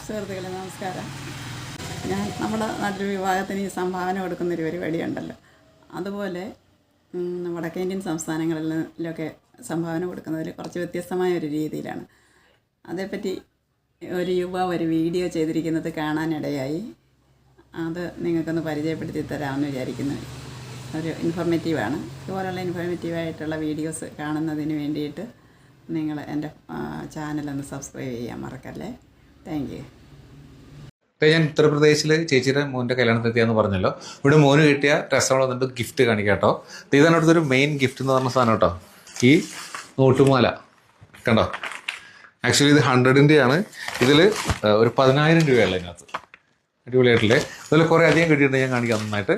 സുഹൃത്തുക്കളെ നമസ്കാരം. നമ്മുടെ നാട്ടിൽ വിവാഹത്തിന് ഈ സംഭാവന കൊടുക്കുന്നൊരു പരിപാടിയുണ്ടല്ലോ. അതുപോലെ വടക്കേ ഇന്ത്യൻ സംസ്ഥാനങ്ങളിലൊക്കെ സംഭാവന കൊടുക്കുന്നതിൽ കുറച്ച് വ്യത്യസ്തമായ ഒരു രീതിയിലാണ്. അതേപ്പറ്റി ഒരു യുവാവ് ഒരു വീഡിയോ ചെയ്തിരിക്കുന്നത് കാണാനിടയായി. അത് നിങ്ങൾക്കൊന്ന് പരിചയപ്പെടുത്തി തരാമെന്ന് വിചാരിക്കുന്നു. ഒരു ഇൻഫോർമേറ്റീവാണ്. ഇതുപോലുള്ള ഇൻഫോർമേറ്റീവായിട്ടുള്ള വീഡിയോസ് കാണുന്നതിന് വേണ്ടിയിട്ട് നിങ്ങൾ എൻ്റെ ചാനലൊന്ന് സബ്സ്ക്രൈബ് ചെയ്യാൻ മറക്കല്ലേ. Thank you. ഞാൻ ഉത്തർപ്രദേശിൽ ചേച്ചിയുടെ മോൻ്റെ കല്യാണത്തെത്തിയാന്ന് പറഞ്ഞല്ലോ. ഇവിടെ മോന് കിട്ടിയ രസമുള്ള വന്നിട്ട് ഗിഫ്റ്റ് കാണിക്കാം കേട്ടോ. ഇതാണ് ഇവിടുത്തെ ഒരു മെയിൻ ഗിഫ്റ്റ് എന്ന് പറഞ്ഞ സാധനം കേട്ടോ. ഈ നോട്ടുമാല കണ്ടോ. ആക്ച്വലി ഇത് 100-ൻ്റെ ആണ്. ഇതിൽ ഒരു 10,000 രൂപയല്ല ഇതിനകത്ത്. അടിപൊളിയായിട്ടില്ലേ. അതുപോലെ കുറേ അധികം കിട്ടിയിട്ടുണ്ട്, ഞാൻ കാണിക്കാം നന്നായിട്ട്.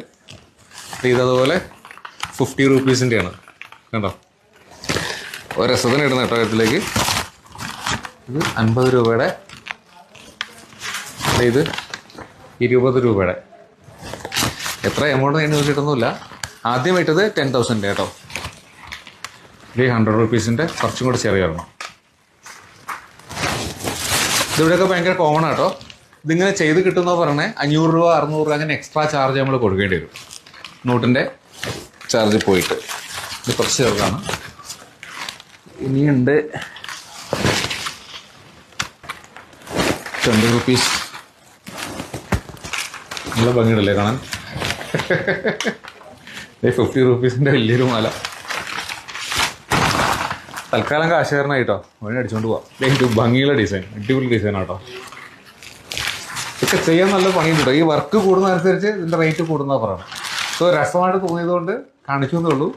ഇതതുപോലെ 50 രൂപീസിൻ്റെ ആണ് കണ്ടോ. ഒരു രസത്തിന് ഇടുന്ന കേട്ടോ ഇതിലേക്ക്. ഇത് 50 രൂപയുടെ, ഇത് 20 രൂപയുടെ. എത്ര എമൗണ്ട് ഞാൻ നോക്കിയിട്ടൊന്നുമില്ല. ആദ്യമായിട്ടത് 10,000 കേട്ടോ. ഇത് 100 രൂപീസിൻ്റെ കുറച്ചും കൂടെ ചെറിയ ഒരെണ്ണം. ഇതിവിടെയൊക്കെ ഭയങ്കര കോമൺ ആട്ടോ. ഇതിങ്ങനെ ചെയ്ത് കിട്ടുന്ന പറഞ്ഞേ 500 രൂപ 600 രൂപ അങ്ങനെ എക്സ്ട്രാ ചാർജ് നമ്മൾ കൊടുക്കേണ്ടി വരും. നോട്ടിൻ്റെ ചാർജ് പോയിട്ട്. ഇത് കുറച്ച് ചെറുതാണ്. ഇനിയുണ്ട് 20 രൂപീസ്. നല്ല ഭംഗിയുണ്ടല്ലേ കാണാൻ. 50 രൂപീസിൻ്റെ വലിയൊരു മാല. തൽക്കാലം കാശുകാരനായിട്ടോ വഴി അടിച്ചുകൊണ്ട് പോവാം. ഇത് ഭംഗിയുള്ള ഡിസൈൻ, അടിപൊളി ഡിസൈനാട്ടോ. ഇതൊക്കെ ചെയ്യാൻ നല്ല ഭംഗിയുണ്ടോ. ഈ വർക്ക് കൂടുന്നതനുസരിച്ച് ഇതിൻ്റെ റേറ്റ് കൂടുന്നതാണ് പറയുന്നത്. സോ രസമായിട്ട് തോന്നിയതുകൊണ്ട് കാണിച്ചു എന്നേ ഉള്ളൂ.